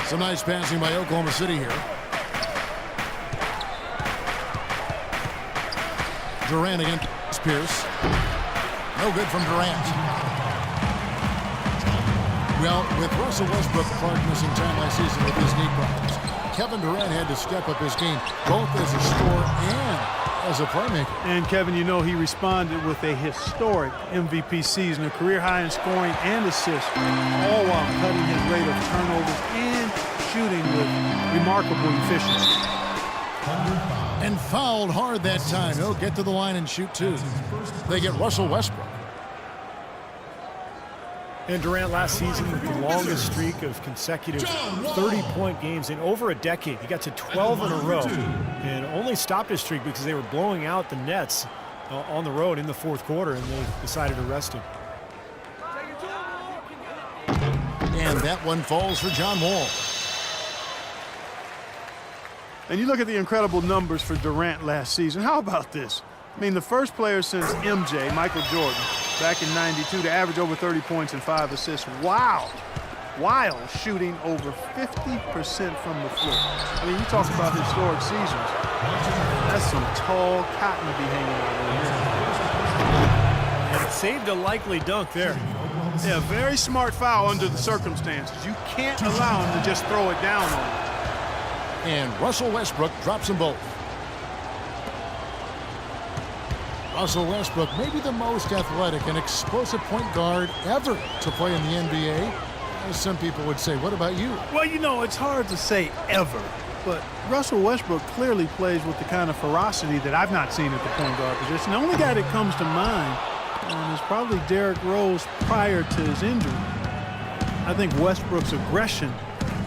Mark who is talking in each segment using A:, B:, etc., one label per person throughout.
A: Some nice passing by Oklahoma City here. Durant against Pierce. No good from Durant. Well, with Russell Westbrook missing time last season with his knee problems, Kevin Durant had to step up his game, both as a scorer and as a playmaker.
B: And Kevin, you know, he responded with a historic MVP season, a career high in scoring and assists, all while cutting his rate of turnovers and shooting with remarkable efficiency.
A: And fouled hard that time. He'll get to the line and shoot two. They get Russell Westbrook.
C: And Durant last season with the longest streak of consecutive 30-point games in over a decade. He got to 12 in a row and only stopped his streak because they were blowing out the Nets on the road in the fourth quarter, and they decided to rest him.
A: And that one falls for John Wall.
B: And you look at the incredible numbers for Durant last season. How about this? I mean, the first player since MJ, Michael Jordan, back in '92 to average over 30 points and 5 assists. Wow. While shooting over 50% from the floor. I mean, you talk about historic seasons. That's some tall cotton to be hanging out
C: And it saved a likely dunk there.
B: Yeah, very smart foul under the circumstances. You can't allow him to just throw it down on you.
A: And Russell Westbrook drops them both. Russell Westbrook may be the most athletic and explosive point guard ever to play in the NBA. As some people would say, what about you?
B: Well, you know, it's hard to say ever, but Russell Westbrook clearly plays with the kind of ferocity that I've not seen at the point guard position. The only guy that comes to mind is probably Derrick Rose prior to his injury. I think Westbrook's aggression,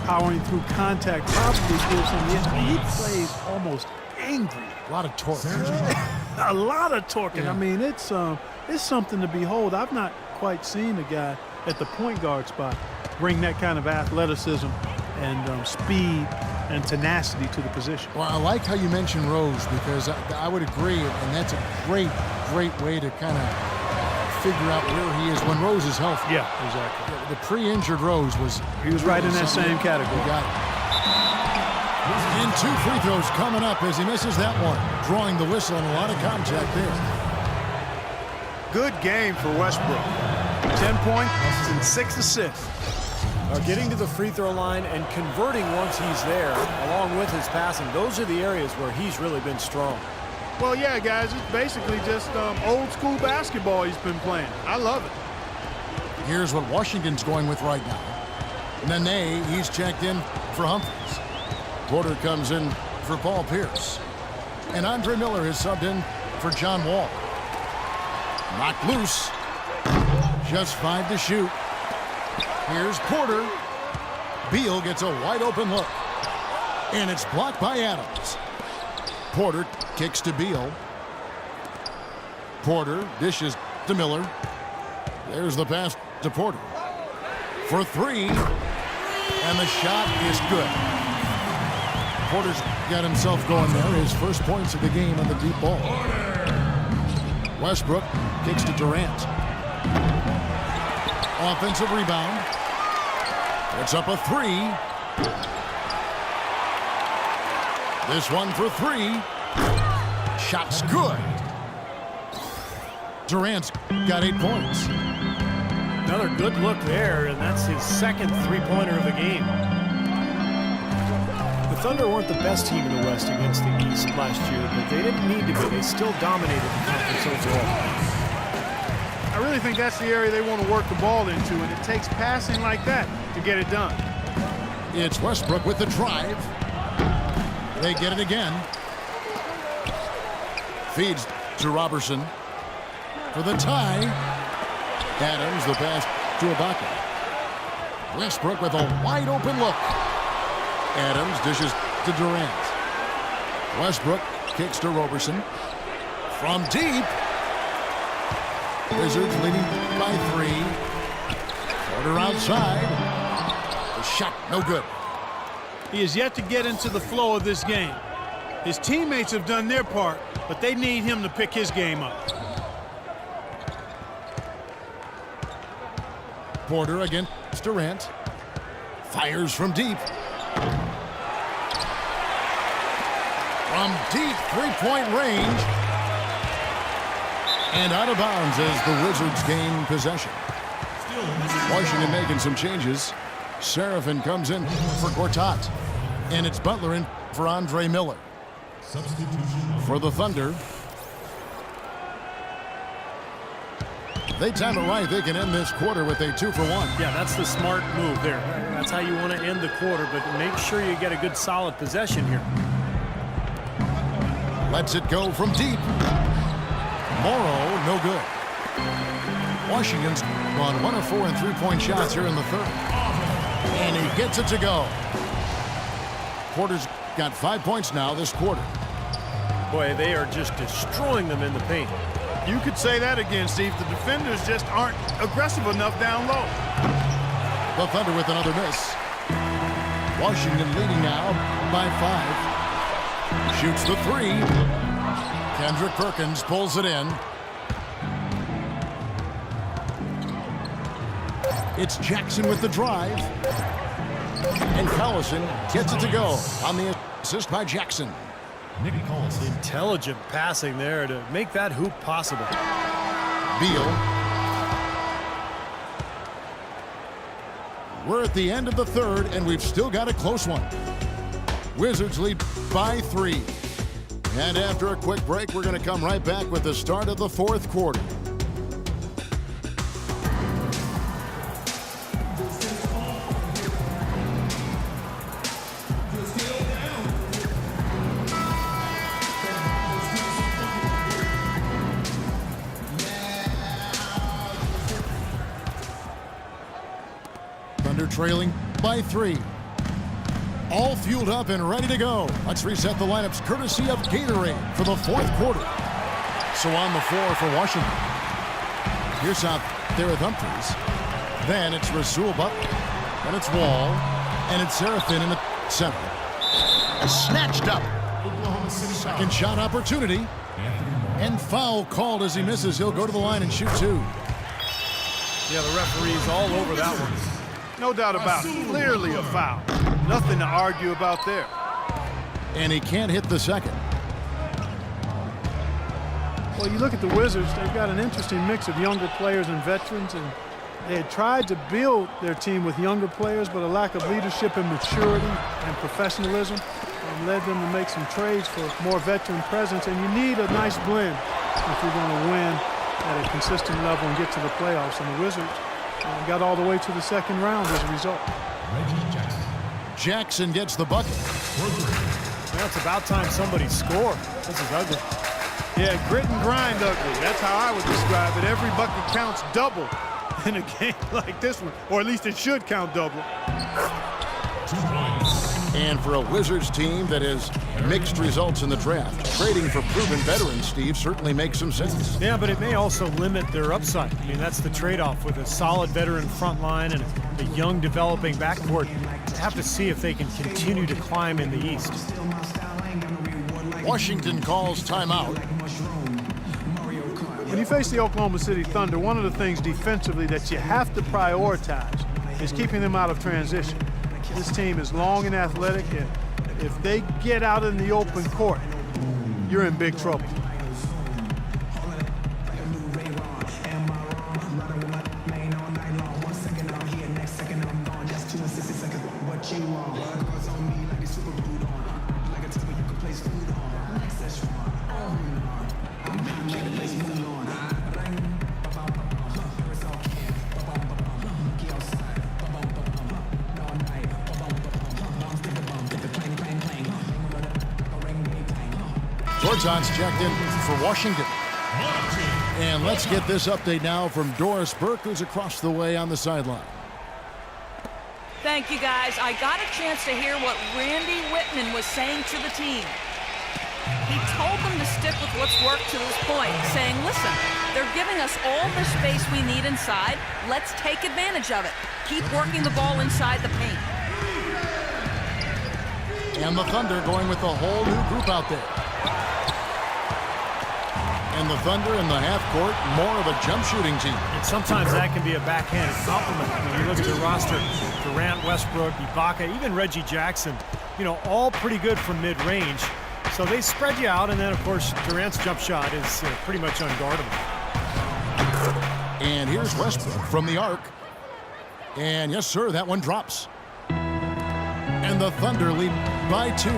B: powering through contact, probably gives him the edge. I mean, he plays almost angry.
A: A lot of torque.
B: A lot of torque.
A: Yeah.
B: I mean, it's something to behold. I've not quite seen a guy at the point guard spot bring that kind of athleticism and speed and tenacity to the position.
A: Well, I like how you mentioned Rose because I would agree, and that's a great way to kind of figure out where he is when Rose is healthy.
B: Yeah, exactly.
A: The pre-injured Rose was...
B: He was right in that same category.
A: You got it. And 2 free throws coming up as he misses that one, drawing the whistle and a lot of contact there.
B: Good game for Westbrook. 10 points and 6 assists.
C: Getting to the free throw line and converting once he's there, along with his passing, those are the areas where he's really been strong.
B: Well, yeah, guys, it's basically just old school basketball he's been playing. I love it.
A: Here's what Washington's going with right now. Nene, he's checked in for Humphries. Porter comes in for Paul Pierce. And Andre Miller is subbed in for John Wall. Knocked loose. Just 5 to shoot. Here's Porter. Beal gets a wide open look. And it's blocked by Adams. Porter kicks to Beal. Porter dishes to Miller. There's the pass to Porter. For 3. And the shot is good. Porter's got himself going there. His first points of the game on the deep ball. Westbrook kicks to Durant. Offensive rebound. It's up a 3. This one for 3. Shot's good. Durant's got 8 points.
C: Another good look there, and that's his second three-pointer of the game. The Thunder weren't the best team in the West against the East last year, but they didn't need to be. They still dominated the conference overall.
B: I really think that's the area they want to work the ball into, and it takes passing like that to get it done.
A: It's Westbrook with the drive. They get it again. Feeds to Robertson for the tie. Adams, the pass to Ibaka. Westbrook with a wide open look. Adams dishes to Durant. Westbrook kicks to Robertson. From deep. Wizards leading by 3. Porter outside. The shot no good.
B: He is yet to get into the flow of this game. His teammates have done their part, but they need him to pick his game up.
A: Porter against Durant. Fires from deep. from deep three-point range. And out of bounds as the Wizards gain possession. Washington making some changes. Seraphin comes in for Gortat. And it's Butler in for Andre Miller. For the Thunder. They time it right. They can end this quarter with a 2-for-1.
C: Yeah, that's the smart move there. That's how you want to end the quarter, but make sure you get a good solid possession here.
A: Lets it go from deep. Morrow, no good. Washington's gone 1 of 4 in three-point shots here in the third. And he gets it to go. Porter's got 5 points now this quarter.
C: Boy, they are just destroying them in the paint.
B: You could say that again, Steve. The defenders just aren't aggressive enough down low.
A: The Thunder with another miss. Washington leading now by 5. Shoots the three. Kendrick Perkins pulls it in. It's Jackson with the drive. And Collison gets it to go on the assist by Jackson.
C: Intelligent passing there to make that hoop possible.
A: Beal. We're at the end of the third, and we've still got a close one. Wizards lead by 3. And after a quick break, we're going to come right back with the start of the fourth quarter. Thunder trailing by 3. All fueled up and ready to go. Let's reset the lineups courtesy of Gatorade for the fourth quarter. So on the floor for Washington. Here's out there with Humphries. Then it's Rasul Butler. Then it's Wall. And it's Seraphin in the center. Snatched up. Second shot opportunity. And foul called as he misses. He'll go to the line and shoot 2.
C: Yeah, the referee's all over that one.
B: No doubt about it. Clearly a foul. Nothing to argue about there.
A: And he can't hit the second.
B: Well, you look at the Wizards, they've got an interesting mix of younger players and veterans, and they had tried to build their team with younger players, but a lack of leadership and maturity and professionalism led them to make some trades for more veteran presence, and you need a nice blend if you're going to win at a consistent level and get to the playoffs. And the Wizards got all the way to the second round as a result.
A: Jackson gets the bucket.
C: Well, it's about time somebody scored. This is ugly.
B: Yeah, grit and grind ugly. That's how I would describe it. Every bucket counts double in a game like this one, or at least it should count double.
A: And for a Wizards team that has mixed results in the draft, trading for proven veterans, Steve, certainly makes some sense.
C: Yeah, but it may also limit their upside. I mean, that's the trade-off with a solid veteran front line and a young developing backcourt. Have to see if they can continue to climb in the East.
A: Washington calls timeout.
B: When you face the Oklahoma City Thunder, one of the things defensively that you have to prioritize is keeping them out of transition. This team is long and athletic, and if they get out in the open court, you're in big trouble.
A: Gortat's checked in for Washington. And let's get this update now from Doris Burke, who's across the way on the sideline.
D: Thank you, guys. I got a chance to hear what Randy Whitman was saying to the team. He told them to stick with what's worked to this point, saying, listen, they're giving us all the space we need inside. Let's take advantage of it. Keep working the ball inside the paint.
A: And the Thunder going with a whole new group out there. And the Thunder in the half court, more of a jump shooting team.
C: And sometimes that can be a backhanded compliment. When you look at the roster, Durant, Westbrook, Ibaka, even Reggie Jackson, you know, all pretty good from mid-range. So they spread you out, and then, of course, Durant's jump shot is pretty much unguardable.
A: And here's Westbrook from the arc. And yes, sir, that one drops. And the Thunder lead by 2.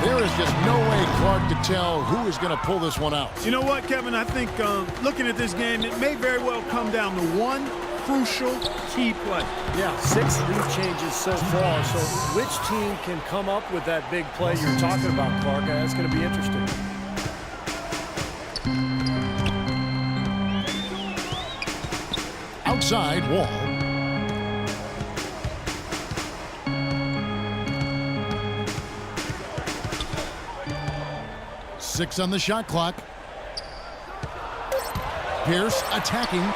A: There is just no way, Clark, to tell who is going to pull this one out.
B: You know what, Kevin? I think looking at this game, it may very well come down to one crucial key play.
C: Yeah, 6 lead changes so far. So which team can come up with that big play you're talking about, Clark? That's going to be interesting.
A: Outside, Wall. Six on the shot clock. Pierce attacking.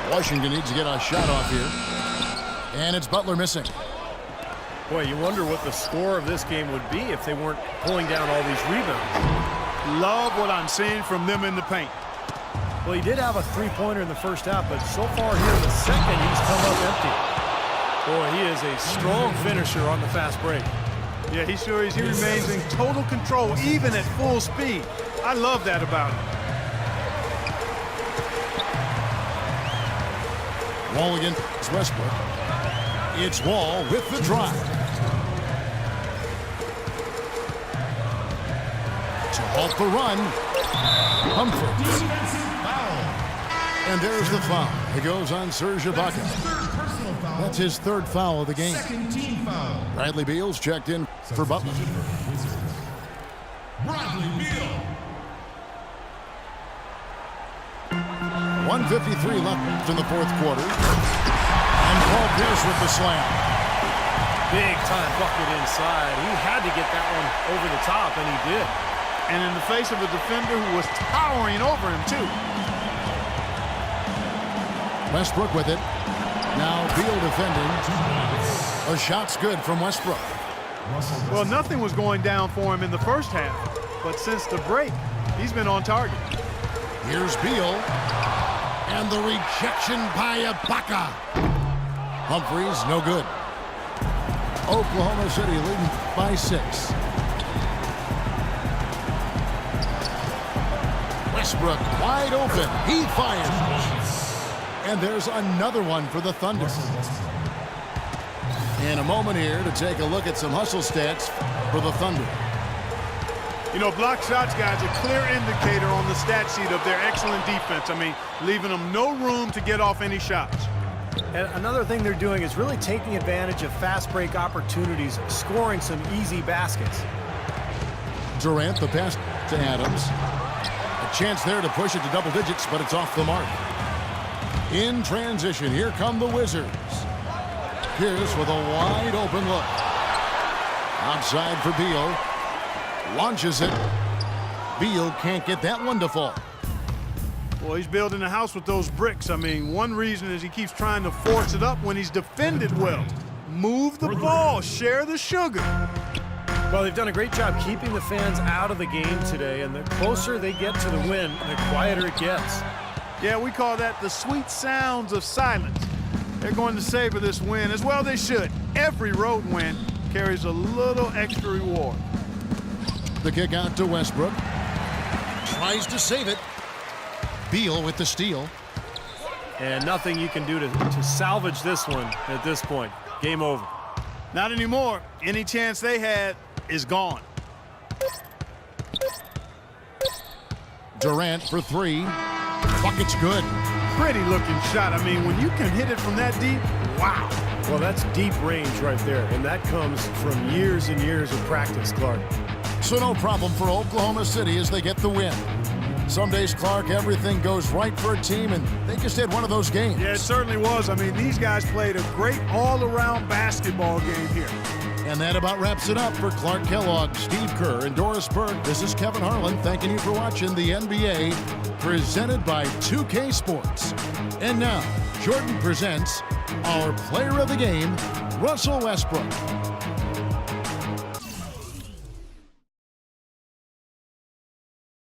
A: Washington needs to get a shot off here. And it's Butler missing.
C: Boy, you wonder what the score of this game would be if they weren't pulling down all these rebounds.
B: Love what I'm seeing from them in the paint.
C: Well, he did have a three-pointer in the first half, but so far here in the second, he's come up empty. Boy, he is a strong finisher on the fast break.
B: Yeah, he sure is. He remains in total control, even at full speed. I love that about him.
A: Wall against Westbrook. It's Wall with the drive. To halt the run, Humphries. And there's the foul. It goes on Serge Ibaka. That's his 3rd foul of the game. Bradley Beal's checked in for Butler.
E: Bradley Beal.
A: 1:53 left in the 4th quarter. And Paul Pierce with the slam.
C: Big time bucket inside. He had to get that one over the top, and he did.
B: And in the face of a defender who was towering over him, too.
A: Westbrook with it. Now Beal defending. A shot's good from Westbrook.
B: Well, nothing was going down for him in the first half, but since the break, he's been on target.
A: Here's Beal. And the rejection by Ibaka. Humphries, no good. Oklahoma City leading by 6. Westbrook wide open. He fires. And there's another one for the Thunder. In a moment here to take a look at some hustle stats for the Thunder.
B: You know, block shots, guys, a clear indicator on the stat sheet of their excellent defense. I mean, leaving them no room to get off any shots.
C: And another thing they're doing is really taking advantage of fast break opportunities, scoring some easy baskets.
A: Durant, the pass to Adams. A chance there to push it to double digits, but it's off the mark. In transition, here come the Wizards. Pierce with a wide open look. Outside for Beal. Launches it. Beal can't get that one to fall.
B: Well, he's building a house with those bricks. I mean, one reason is he keeps trying to force it up when he's defended well. Move the ball, share the sugar.
C: Well, they've done a great job keeping the fans out of the game today, and the closer they get to the win, the quieter it gets.
B: Yeah, we call that the sweet sounds of silence. They're going to savor this win, as well they should. Every road win carries a little extra reward.
A: The kick out to Westbrook. Tries to save it. Beal with the steal.
C: And nothing you can do to salvage this one at this point. Game over.
B: Not anymore. Any chance they had is gone.
A: Durant for 3. Bucket's good.
B: Pretty looking shot. I mean, when you can hit it from that deep, wow.
C: Well, that's deep range right there, and that comes from years and years of practice, Clark.
A: So no problem for Oklahoma City as they get the win. Some days, Clark, everything goes right for a team, and they just had one of those games.
B: Yeah, it certainly was. I mean, these guys played a great all-around basketball game here.
A: And that about wraps it up for Clark Kellogg, Steve Kerr, and Doris Burke. This is Kevin Harlan thanking you for watching the NBA, presented by 2K Sports. And now, Jordan presents our player of the game, Russell Westbrook.